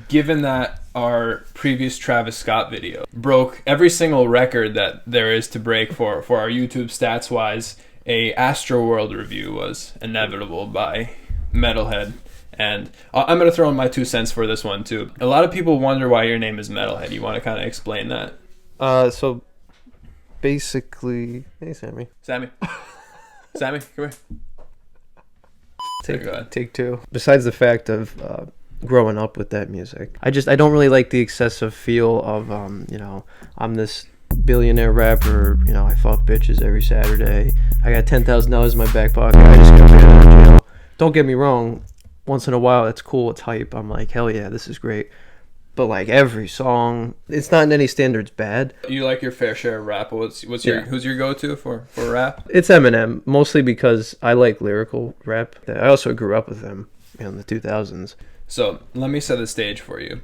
Given that our previous Travis Scott video broke every single record that there is to break for our YouTube stats wise, a Astroworld review was inevitable by Metalhead. And I'm going to throw in my 2 cents for this one too. A lot of people wonder why your name is Metalhead. You want to kind of explain that? So basically, hey Sammy, Sammy, come here. Take two. Besides the fact of growing up with that music, I don't really like the excessive feel of I'm this billionaire rapper. I fuck bitches every Saturday. I got $10,000 in my back pocket. I just got out of jail. Don't get me wrong. Once in a while, it's cool. It's hype. I'm like, hell yeah, this is great. But like every song, it's not in any standards bad. You like your fair share of rap. Who's your go-to for rap? It's Eminem, mostly because I like lyrical rap. I also grew up with him in the 2000s. So let me set the stage for you.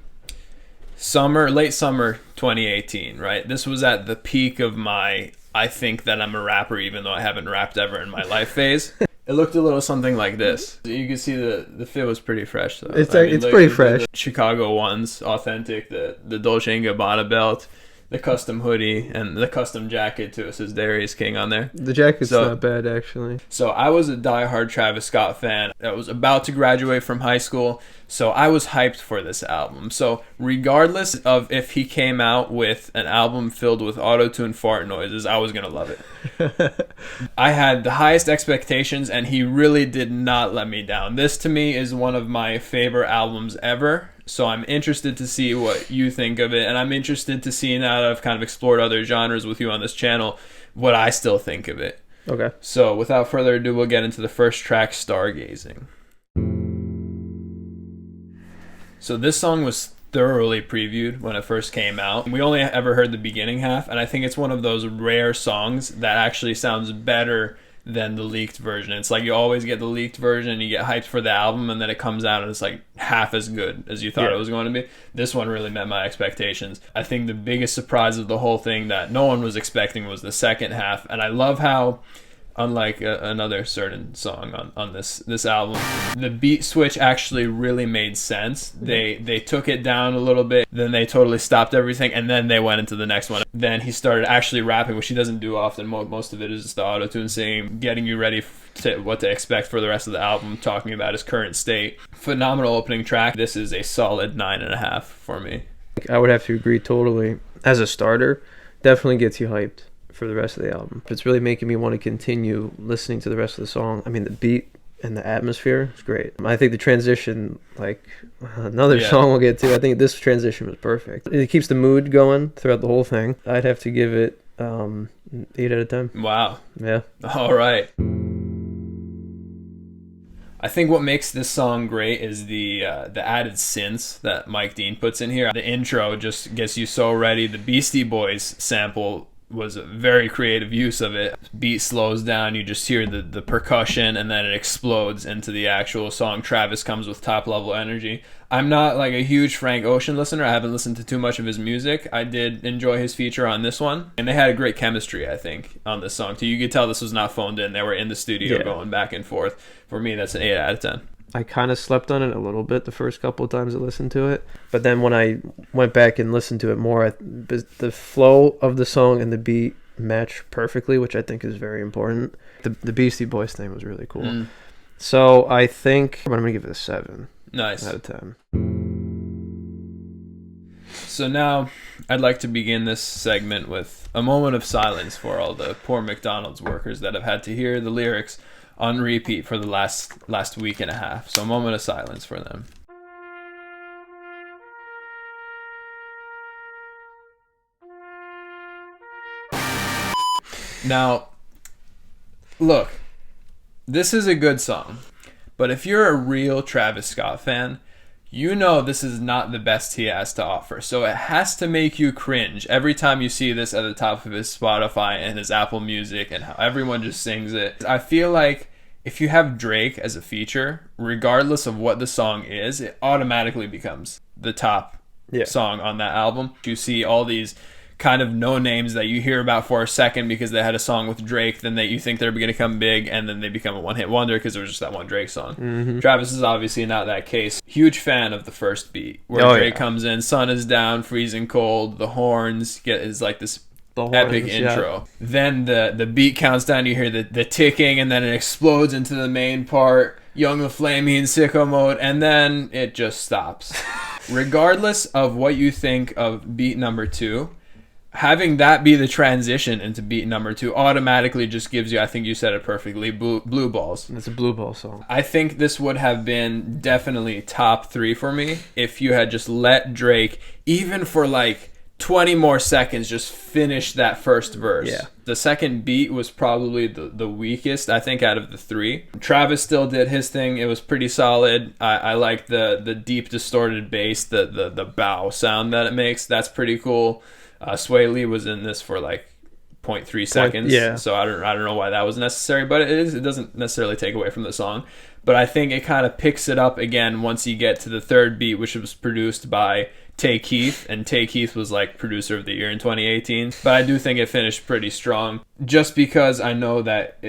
Late summer 2018, right? This was at the peak of my I think that I'm a rapper even though I haven't rapped ever in my life phase. It looked a little something like this. You can see the fit was pretty fresh though. It's pretty fresh. The Chicago ones, authentic, the Dolce & Gabbana belt, the custom hoodie, and the custom jacket too. It says Darius King on there. The jacket's not bad actually. So I was a diehard Travis Scott fan. I was about to graduate from high school, so I was hyped for this album. So regardless of if he came out with an album filled with auto-tune fart noises, I was gonna love it. I had the highest expectations, and he really did not let me down. This to me is one of my favorite albums ever. So I'm interested to see what you think of it, and I'm interested to see, now that I've kind of explored other genres with you on this channel, what I still think of it. Okay. So without further ado, we'll get into the first track, Stargazing. So this song was thoroughly previewed when it first came out. We only ever heard the beginning half, and I think it's one of those rare songs that actually sounds better than the leaked version. It's like you always get the leaked version and you get hyped for the album, and then it comes out and it's like half as good as you thought it was going to be. This one really met my expectations. I think the biggest surprise of the whole thing that no one was expecting was the second half, and I love how, unlike another certain song on this album, the beat switch actually really made sense. They took it down a little bit, then they totally stopped everything, and then they went into the next one. Then he started actually rapping, which he doesn't do often. Most of it is just the auto-tune singing, getting you ready to what to expect for the rest of the album, talking about his current state. Phenomenal opening track. This is a solid 9.5 for me. I would have to agree totally. As a starter, definitely gets you hyped for the rest of the album. It's really making me want to continue listening to the rest of the song. I mean, the beat and the atmosphere is great. I think the transition, like another song we'll get to, I think this transition was perfect. It keeps the mood going throughout the whole thing. I'd have to give it 8 out of 10. Wow. Yeah. All right. I think what makes this song great is the added synths that Mike Dean puts in here. The intro just gets you so ready. The Beastie Boys sample was a very creative use of it. Beat slows down, you just hear the percussion, and then it explodes into the actual song. Travis comes with top level energy. I'm not like a huge Frank Ocean listener. I haven't listened to too much of his music. I did enjoy his feature on this one, and they had a great chemistry, I think, on this song too. You could tell this was not phoned in. They were in the studio going back and forth. For me, that's an 8 out of 10. I kind of slept on it a little bit the first couple of times I listened to it. But then when I went back and listened to it more, the flow of the song and the beat match perfectly, which I think is very important. The Beastie Boys thing was really cool. So I think I'm going to give it a 7. Nice. Out of 10. So now I'd like to begin this segment with a moment of silence for all the poor McDonald's workers that have had to hear the lyrics on repeat for the last week and a half. So a moment of silence for them. Now, look, this is a good song, but if you're a real Travis Scott fan, you know this is not the best he has to offer. So it has to make you cringe every time you see this at the top of his Spotify and his Apple Music and how everyone just sings it. I feel like if you have Drake as a feature, regardless of what the song is, it automatically becomes the top song on that album. You see all these kind of no names that you hear about for a second because they had a song with Drake, then that you think they're going to become big, and then they become a one-hit wonder because it was just that one Drake song. Travis is obviously not that case. Huge fan of the first beat where Drake comes in, sun is down, freezing cold, the horns is like this epic intro. Then the beat counts down, you hear the ticking, and then it explodes into the main part, Young the Flamey in sicko mode, and then it just stops. Regardless of what you think of beat number 2, having that be the transition into beat number 2 automatically just gives you, I think you said it perfectly, blue balls. It's a blue ball song. I think this would have been definitely top 3 for me if you had just let Drake, even for like 20 more seconds, just finish that first verse. Yeah. The second beat was probably the weakest, I think, out of the 3. Travis still did his thing. It was pretty solid. I like the deep distorted bass, the bow sound that it makes. That's pretty cool. Swae Lee was in this for like 0.3 seconds. Yeah. So I don't know why that was necessary, but it doesn't necessarily take away from the song. But I think it kind of picks it up again once you get to the third beat, which was produced by Takeoff, and Takeoff was like producer of the year in 2018. But I do think it finished pretty strong. Just because I know that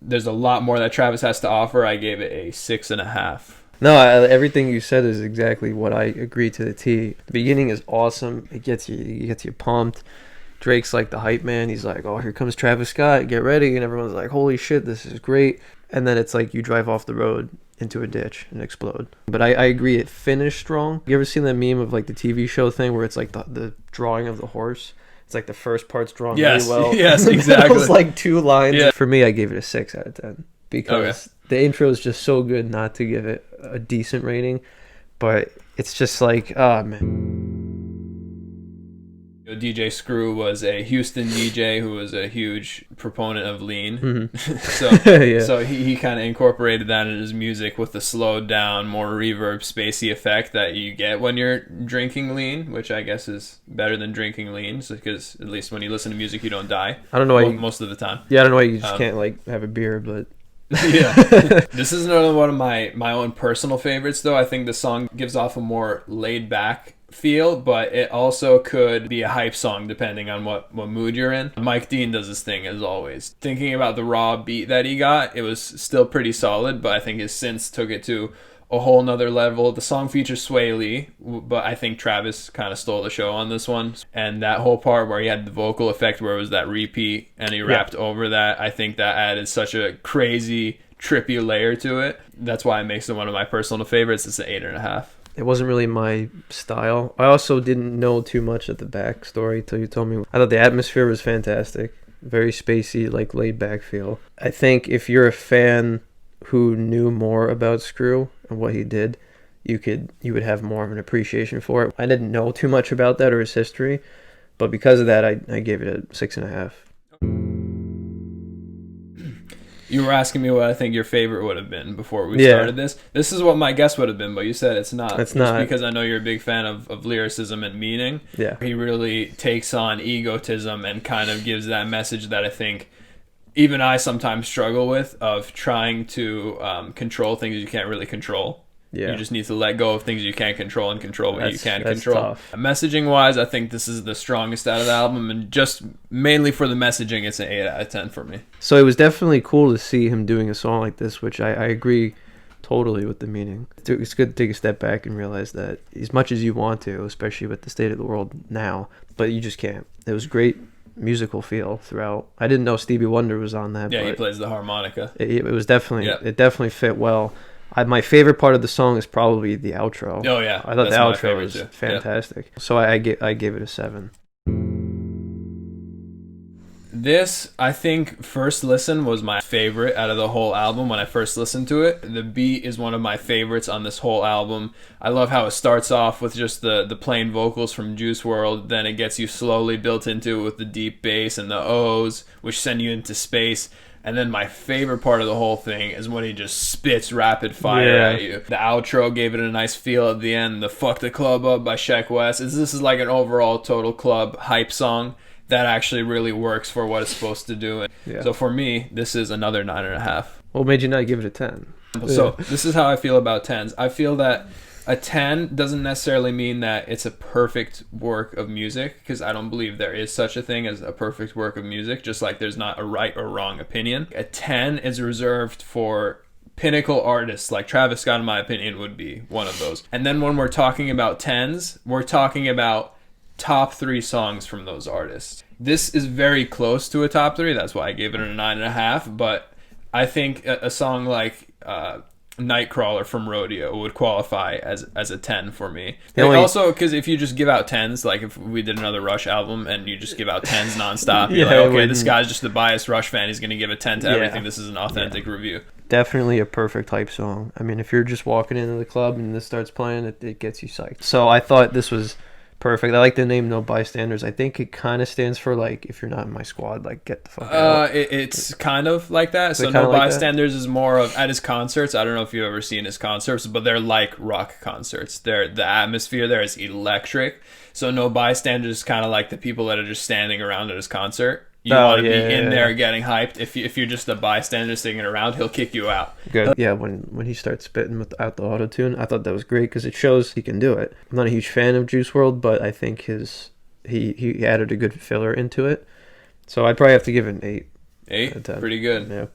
there's a lot more that Travis has to offer, I gave it a 6.5. No, everything you said is exactly what I agree to the T. The beginning is awesome. It gets you pumped. Drake's like the hype man. He's like, oh, here comes Travis Scott, get ready. And everyone's like, holy shit, this is great. And then it's like you drive off the road into a ditch and explode. But I agree, it finished strong. You ever seen that meme of like the TV show thing where it's like the drawing of the horse? It's like the first part's drawn really well. Yes, exactly. It was like 2 lines. Yeah. For me, I gave it a 6 out of 10 because the intro is just so good not to give it a decent rating. But it's just like, oh man. DJ Screw was a Houston DJ who was a huge proponent of lean. So he kind of incorporated that in his music with the slowed down, more reverb, spacey effect that you get when you're drinking lean, which I guess is better than drinking lean, because at least when you listen to music you don't die. I don't know why most of the time. Yeah, I don't know why you just can't like have a beer, but yeah. This is another one of my own personal favorites, though. I think the song gives off a more laid back feel, but it also could be a hype song depending on what mood you're in. Mike Dean does his thing as always. Thinking about the raw beat that he got, it was still pretty solid, but I think his synths took it to a whole nother level. The song features Swae Lee, but I think Travis kind of stole the show on this one. And that whole part where he had the vocal effect where it was that repeat and he rapped over that, I think that added such a crazy, trippy layer to it. That's why it makes it one of my personal favorites. It's an 8.5. It wasn't really my style. I also didn't know too much of the backstory till you told me. I thought the atmosphere was fantastic. Very spacey, like laid back feel. I think if you're a fan who knew more about Screw and what he did, you would have more of an appreciation for it. I didn't know too much about that or his history, but because of that, I gave it a 6.5. You were asking me what I think your favorite would have been before we started this. This is what my guess would have been, but you said it's not. It's not. Because I know you're a big fan of lyricism and meaning. Yeah. He really takes on egotism and kind of gives that message that I think even I sometimes struggle with, of trying to control things you can't really control. Yeah. You just need to let go of things you can't control and control what you can control. Tough. Messaging wise, I think this is the strongest out of the album, and just mainly for the messaging, it's an 8 out of 10 for me. So it was definitely cool to see him doing a song like this, which I agree totally with the meaning. It's good to take a step back and realize that as much as you want to, especially with the state of the world now, but you just can't. It was great musical feel throughout. I didn't know Stevie Wonder was on that. Yeah, but he plays the harmonica. It was definitely, it definitely fit well. My favorite part of the song is probably the outro. Oh yeah, I thought the outro was fantastic. Yeah. So I gave it a 7. This, I think, first listen was my favorite out of the whole album when I first listened to it. The beat is one of my favorites on this whole album. I love how it starts off with just the plain vocals from Juice WRLD, then it gets you slowly built into it with the deep bass and the O's, which send you into space. And then my favorite part of the whole thing is when he just spits rapid fire at you. The outro gave it a nice feel at the end. The Fuck the Club Up by Sheck West. This is like an overall total club hype song that actually really works for what it's supposed to do. Yeah. So for me, this is another 9.5. What made you not give it a 10? So this is how I feel about 10s. I feel that A 10 doesn't necessarily mean that it's a perfect work of music, because I don't believe there is such a thing as a perfect work of music, just like there's not a right or wrong opinion. A 10 is reserved for pinnacle artists, like Travis Scott, in my opinion, would be one of those. And then when we're talking about 10s, we're talking about top 3 songs from those artists. This is very close to a top 3, that's why I gave it a 9.5, but I think a song like Nightcrawler from Rodeo would qualify as a 10 for me. Like also, because if you just give out 10s, like if we did another Rush album and you just give out 10s nonstop, you're like, okay, this guy's just a biased Rush fan, he's going to give a 10 to everything. This is an authentic review. Definitely a perfect hype song. I mean, if you're just walking into the club and this starts playing, it gets you psyched. So I thought this was perfect. I like the name No Bystanders. I think it kind of stands for, like, if you're not in my squad, like, get the fuck out. It's kind of like that. So No Bystanders is more of, at his concerts, I don't know if you've ever seen his concerts, but they're like rock concerts. The atmosphere there is electric. So No Bystanders is kind of like the people that are just standing around at his concert. You want to be in there getting hyped. If you're just a bystander sitting around, he'll kick you out. Good. Yeah, when he starts spitting without the auto-tune, I thought that was great because it shows he can do it. I'm not a huge fan of Juice WRLD, but I think he added a good filler into it. So I'd probably have to give it an 8. 8? Pretty good. Yeah.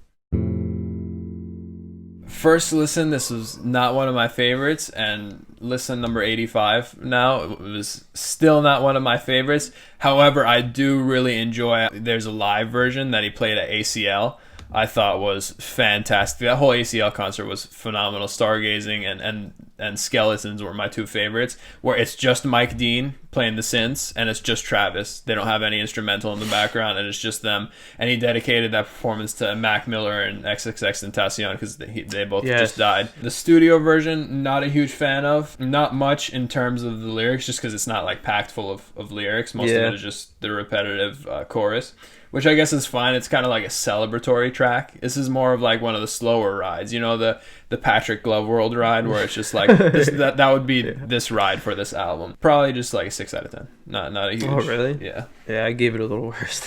First listen, this was not one of my favorites, and listen number 85 now, it was still not one of my favorites. However, I do really enjoy, there's a live version that he played at ACL. I thought was fantastic. That whole ACL concert was phenomenal. Stargazing and Skeletons were my 2 favorites, where it's just Mike Dean playing the synths and it's just Travis. They don't have any instrumental in the background and it's just them. And he dedicated that performance to Mac Miller and XXXTentacion because they both just died. The studio version, not a huge fan of. Not much in terms of the lyrics, just because it's not like packed full of lyrics. Most of it is just the repetitive chorus, which I guess is fine. It's kind of like a celebratory track. This is more of like one of the slower rides. You know, the Patrick Glove World ride, where it's just like that would be this ride for this album. Probably just like a 6 out of 10. Not a huge. Oh, really? Yeah. Yeah, I gave it a little worse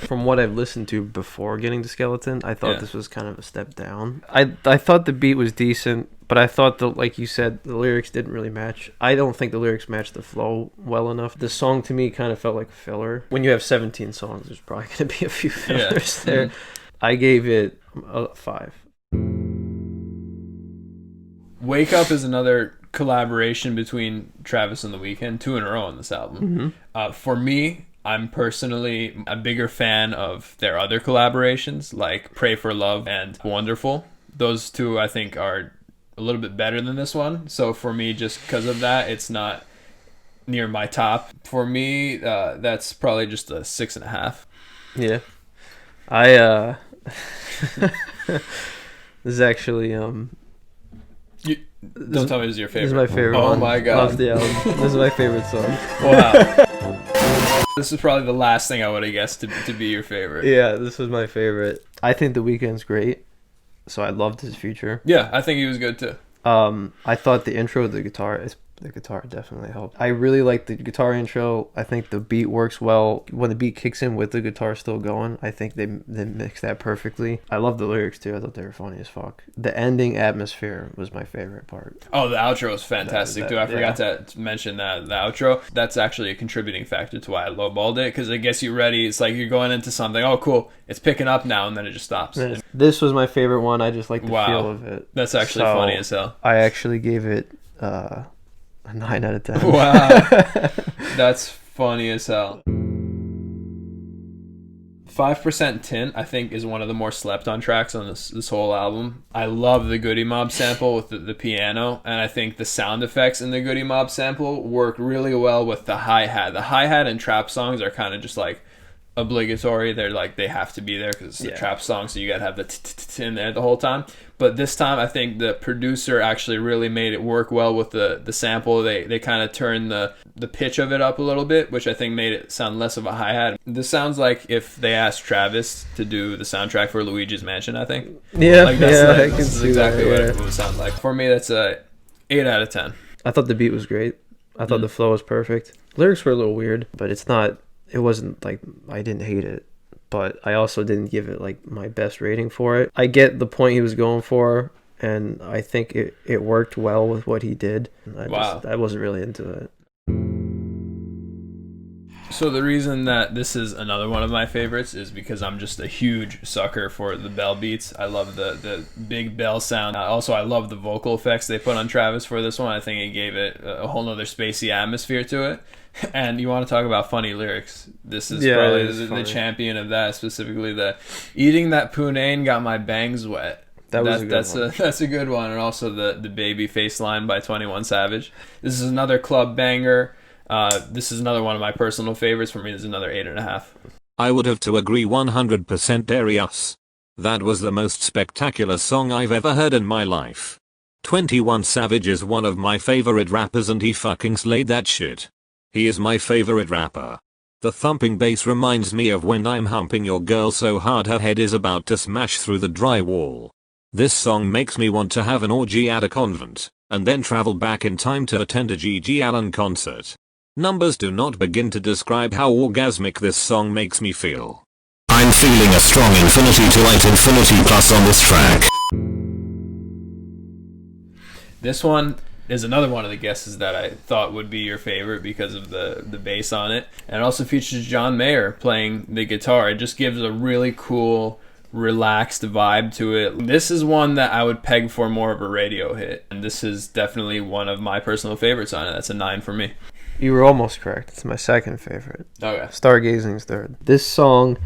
From what I've listened to before getting to Skeleton, I thought this was kind of a step down. I thought the beat was decent, but I thought like you said, the lyrics didn't really match. I don't think the lyrics matched the flow well enough. The song to me kind of felt like filler. When you have 17 songs, there's probably going to be a few fillers there. Mm-hmm. I gave it a 5. Wake Up is another collaboration between Travis and The Weeknd, 2 in a row on this album. Mm-hmm. For me, I'm personally a bigger fan of their other collaborations, like Pray for Love and Wonderful. Those 2, I think, are a little bit better than this one. So for me, just because of that, it's not near my top. For me, that's probably just a 6.5. Yeah. This is actually don't tell me this is your favorite. This is my favorite one. Oh my god. Love the album. This is my favorite song. Wow. This is probably the last thing I would have guessed to be your favorite. Yeah, this was my favorite. I think The Weeknd's great, so I loved his feature. Yeah, I think he was good too. I thought the intro of the guitar definitely helped. I really like the guitar intro. I think the beat works well. When the beat kicks in with the guitar still going, I think they mix that perfectly. I love the lyrics too. I thought they were funny as fuck. The ending atmosphere was my favorite part. Oh, the outro is fantastic too. I forgot to mention that the outro. That's actually a contributing factor to why I lowballed it, because it gets you ready. It's like you're going into something. Oh, cool. It's picking up now, and then it just stops. This was my favorite one. I just like the feel of it. That's actually funny as hell. I actually gave it a 9 out of 10. Wow. That's funny as hell. 5% Tint, I think, is one of the more slept on tracks on this whole album. I love the Goody Mob sample with the piano, and I think the sound effects in the Goody Mob sample work really well with the hi-hat. The hi-hat in trap songs are kind of just like obligatory. They're like, they have to be there because it's a trap song, so you gotta have the in there the whole time. But this time I think the producer actually really made it work well with the sample. They kind of turned the pitch of it up a little bit, which I think made it sound less of a hi-hat. This sounds like if they asked Travis to do the soundtrack for Luigi's Mansion, I think. Yeah, like this is exactly what it would sound like. For me, that's a 8 out of 10. I thought the beat was great. I thought the flow was perfect. Lyrics were a little weird, but it wasn't like I didn't hate it, but I also didn't give it like my best rating for it. I get the point he was going for, and I think it worked well with what he did. I wasn't really into it. So the reason that this is another one of my favorites is because I'm just a huge sucker for the bell beats. I love the big bell sound. Also, I love the vocal effects they put on Travis for this one. I think it gave it a whole nother spacey atmosphere to it. And you want to talk about funny lyrics. This is probably the champion of that, specifically the eating that punane got my bangs wet. That's a good one. And also the baby face line by 21 Savage. This is another club banger. This is another one of my personal favorites. For me, this is another 8.5. I would have to agree 100%, Darius. That was the most spectacular song I've ever heard in my life. 21 Savage is one of my favorite rappers and he fucking slayed that shit. He is my favorite rapper. The thumping bass reminds me of when I'm humping your girl so hard her head is about to smash through the drywall. This song makes me want to have an orgy at a convent, and then travel back in time to attend a G.G. Allen concert. Numbers do not begin to describe how orgasmic this song makes me feel. I'm feeling a strong infinity to light infinity plus on this track. This one is another one of the guesses that I thought would be your favorite because of the bass on it. And it also features John Mayer playing the guitar. It just gives a really cool, relaxed vibe to it. This is one that I would peg for more of a radio hit. And this is definitely one of my personal favorites on it. That's a 9 for me. You were almost correct. It's my second favorite. Okay. Stargazing's third. This song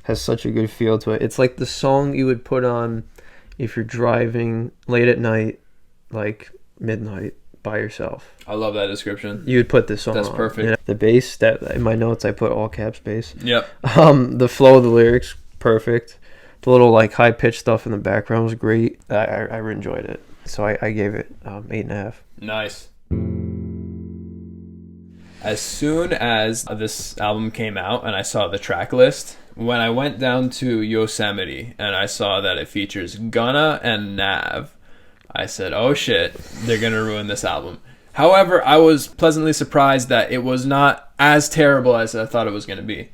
has such a good feel to it. It's like the song you would put on if you're driving late at night, like midnight, by yourself. I love that description. You would put this song That's on. perfect. Yeah. The bass, that in my notes I put all caps bass. Yep. The flow of the lyrics, perfect. The little like high pitched stuff in the background was great. I enjoyed it. So I gave it 8.5. Nice. As soon as this album came out and I saw the track list, when I went down to Yosemite and I saw that it features Gunna and Nav, I said, oh shit, they're going to ruin this album. However, I was pleasantly surprised that it was not as terrible as I thought it was going to be.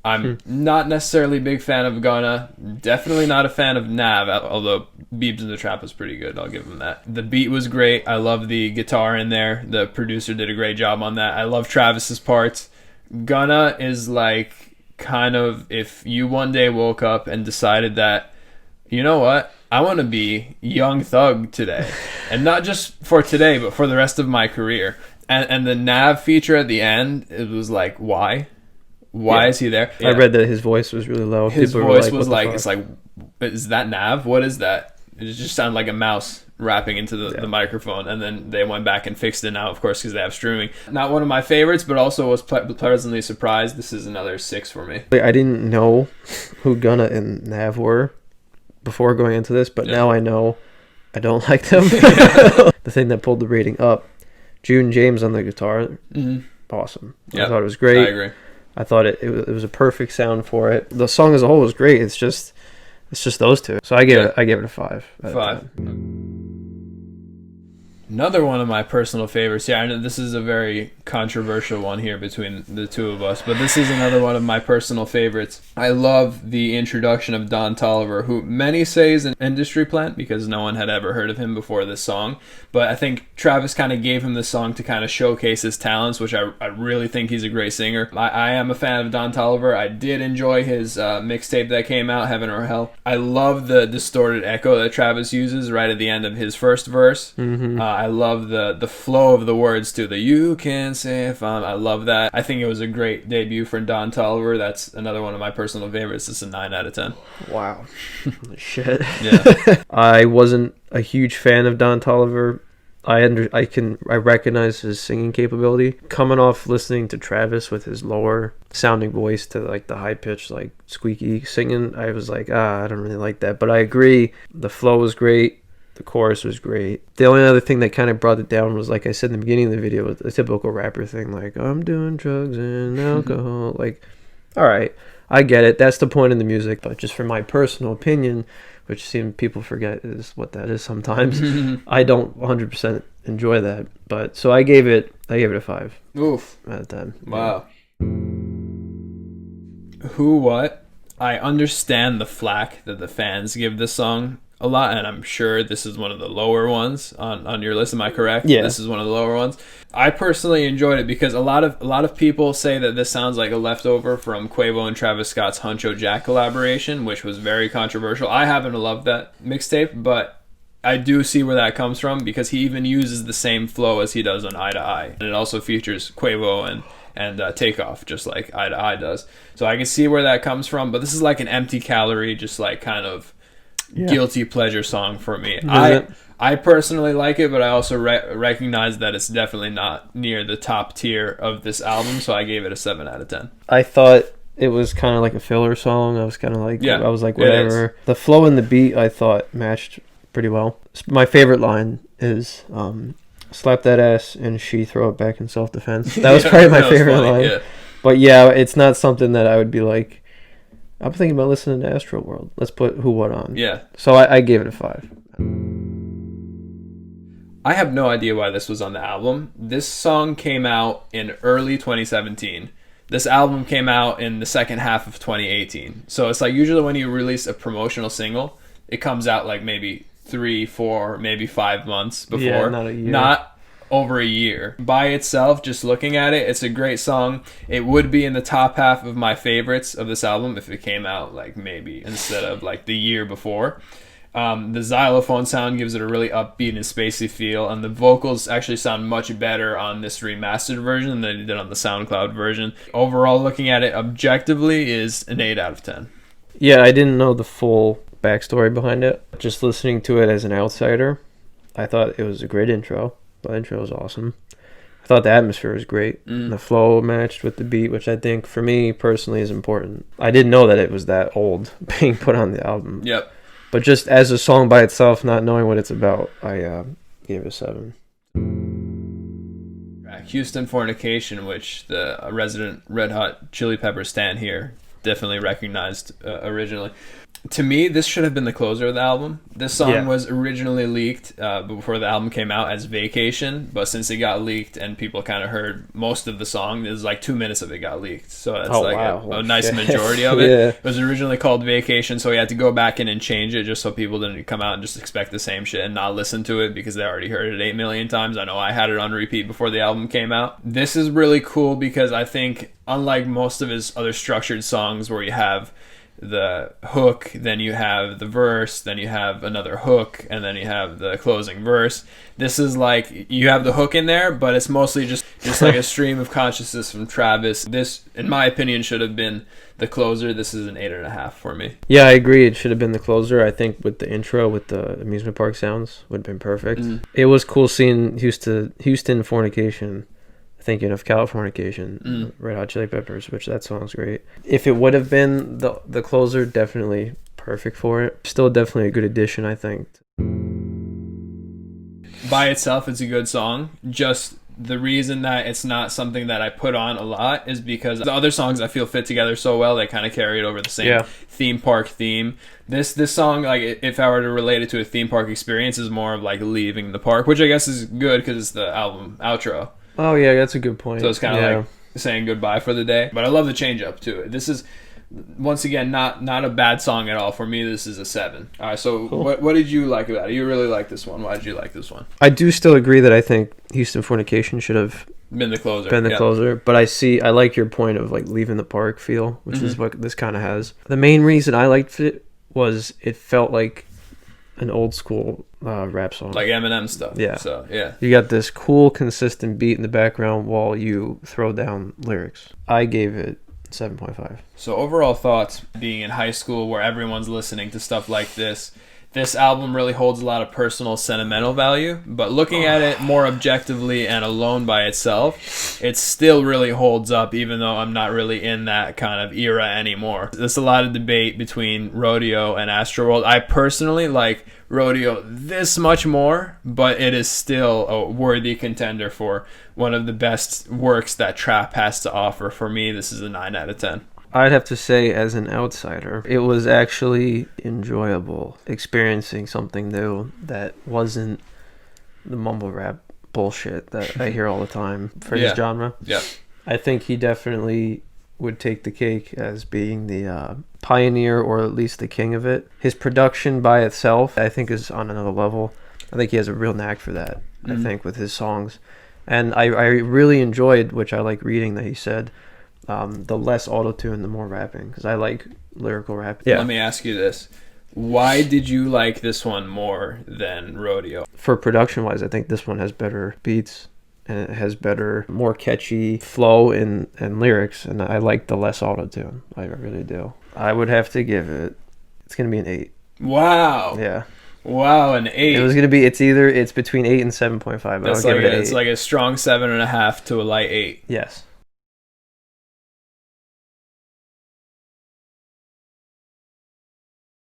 I'm not necessarily a big fan of Gunna, definitely not a fan of Nav, although Beebs in the Trap was pretty good, I'll give him that. The beat was great, I love the guitar in there, the producer did a great job on that. I love Travis's parts. Gunna is like kind of if you one day woke up and decided that, you know what, I want to be Young Thug today. And not just for today, but for the rest of my career. And the Nav feature at the end, it was like, why? Why is he there? I read that his voice was really low. His voice was like, it's like, is that Nav? What is that? It just sounded like a mouse rapping into the microphone. And then they went back and fixed it now, of course, because they have streaming. Not one of my favorites, but also was pleasantly surprised. This is another 6 for me. I didn't know who Gunna and Nav were before going into this, but now I know I don't like them. The thing that pulled the rating up, June James on the guitar, awesome. I thought it was great. I agree. I thought it was a perfect sound for it. The song as a whole was great. It's just those two. So I gave it a 5. 5. Another one of my personal favorites. Yeah, I know this is a very controversial one here between the two of us, but this is another one of my personal favorites. I love the introduction of Don Toliver, who many say is an industry plant because no one had ever heard of him before this song. But I think Travis kind of gave him this song to kind of showcase his talents, which I really think he's a great singer. I am a fan of Don Toliver. I did enjoy his mixtape that came out, Heaven or Hell. I love the distorted echo that Travis uses right at the end of his first verse. I love the flow of the words too. The you can say if I love that. I think it was a great debut for Don Toliver. That's another one of my personal favorites. It's a 9 out of 10. Wow. Shit. Yeah. I wasn't a huge fan of Don Toliver. I recognize his singing capability. Coming off listening to Travis with his lower sounding voice to like the high pitched like squeaky singing, I was like, I don't really like that. But I agree, the flow was great. The chorus was great. The only other thing that kind of brought it down was, like I said in the beginning of the video, the typical rapper thing, like, I'm doing drugs and alcohol. Like, all right, I get it. That's the point of the music. But just for my personal opinion, which seem people forget is what that is sometimes, I don't 100% enjoy that. But so I gave it a 5. Oof. Out of 10. Wow. Who what? I understand the flack that the fans give this song. a lot, and I'm sure this is one of the lower ones on your list. Am I correct? Yeah. This is one of the lower ones. I personally enjoyed it because a lot of people say that this sounds like a leftover from Quavo and Travis Scott's Huncho Jack collaboration, which was very controversial. I happen to love that mixtape, but I do see where that comes from because he even uses the same flow as he does on Eye to Eye, and it also features Quavo and Takeoff, just like Eye to Eye does. So I can see where that comes from, but this is like an empty calorie, just like kind of guilty pleasure song for me. I personally like it, but I also recognize that it's definitely not near the top tier of this album, so I gave it a 7 out of 10. I thought it was kind of like a filler song. I was kind of like, I was like, whatever. The flow and the beat, I thought, matched pretty well. My favorite line is, slap that ass and she throw it back in self-defense. That was probably my favorite line. Yeah. But yeah, it's not something that I would be like, I'm thinking about listening to Astroworld. Let's put Who What on. Yeah. So I gave it a 5. I have no idea why this was on the album. This song came out in early 2017. This album came out in the second half of 2018. So it's like usually when you release a promotional single, it comes out like maybe 3, 4, maybe 5 months before. Yeah, not a year. Not over a year. By itself, just looking at it, it's a great song. It would be in the top half of my favorites of this album if it came out like maybe instead of like the year before. The xylophone sound gives it a really upbeat and spacey feel, and the vocals actually sound much better on this remastered version than they did on the SoundCloud version. Overall, looking at it objectively, is an 8 out of 10. Yeah, I didn't know the full backstory behind it. Just listening to it as an outsider, I thought it was a great intro. The intro was awesome. I thought the atmosphere was great. The flow matched with the beat, which I think for me personally is important. I didn't know that it was that old being put on the album. Yep. But just as a song by itself, not knowing what it's about, I gave it a 7. Houstonfornication, which the resident Red Hot Chili Pepper stan here definitely recognized originally. To me, this should have been the closer of the album. This song was originally leaked before the album came out as Vacation, but since it got leaked and people kind of heard most of the song, there's like 2 minutes of it got leaked. So that's a nice majority of it. It was originally called Vacation, so we had to go back in and change it just so people didn't come out and just expect the same shit and not listen to it because they already heard it 8 million times. I know I had it on repeat before the album came out. This is really cool because I think, unlike most of his other structured songs where you have the hook, then you have the verse, then you have another hook, and then you have the closing verse. This is like you have the hook in there, but it's mostly just like a stream of consciousness from Travis. This, in my opinion, should have been the closer. This is an 8.5 for me. Yeah, I agree. It should have been the closer. I think with the intro, with the amusement park sounds, would have been perfect. It was cool seeing Houstonfornication. Thinking of Californication, Red Hot Chili Peppers, which that song's great. If it would have been the closer, definitely perfect for it. Still definitely a good addition, I think. By itself, it's a good song. Just the reason that it's not something that I put on a lot is because the other songs I feel fit together so well, they kind of carry it over the same theme park theme. This song, like if I were to relate it to a theme park experience, is more of like leaving the park, which I guess is good because it's the album outro. Oh, yeah, that's a good point. So it's kind of like saying goodbye for the day. But I love the change up to it. This is, once again, not a bad song at all. For me, this is a 7. All right, so cool. What did you like about it? You really like this one. Why did you like this one? I do still agree that I think Houstonfornication should have been the closer. Closer. But I like your point of like leaving the park feel, which is what this kind of has. The main reason I liked it was it felt like an old school rap song, like Eminem stuff. Yeah. So yeah, you got this cool, consistent beat in the background while you throw down lyrics. I gave it 7.5. So overall thoughts: being in high school where everyone's listening to stuff like this album really holds a lot of personal, sentimental value. But looking at it more objectively and alone by itself, it still really holds up, even though I'm not really in that kind of era anymore. There's a lot of debate between Rodeo and Astroworld. I personally like Rodeo this much more, but it is still a worthy contender for one of the best works that trap has to offer. For me, this is a 9 out of 10. I'd have to say, as an outsider, it was actually enjoyable experiencing something new that wasn't the mumble rap bullshit that I hear all the time for his genre. Yeah. I think he definitely would take the cake as being the pioneer, or at least the king of it. His production by itself, I think, is on another level. I think he has a real knack for that, I think, with his songs. And I really enjoyed, which I like reading that he said, the less auto-tune, the more rapping, because I like lyrical rap. Yeah. Let me ask you this. Why did you like this one more than Rodeo? For production-wise, I think this one has better beats, and it has better, more catchy flow and lyrics, and I like the less auto-tune. I really do. I would have to give it, it's going to be an 8. Wow. Yeah. Wow, an 8. It was going to be, it's between 8 and 7.5. That's like it's like a strong 7.5 to a light 8. Yes.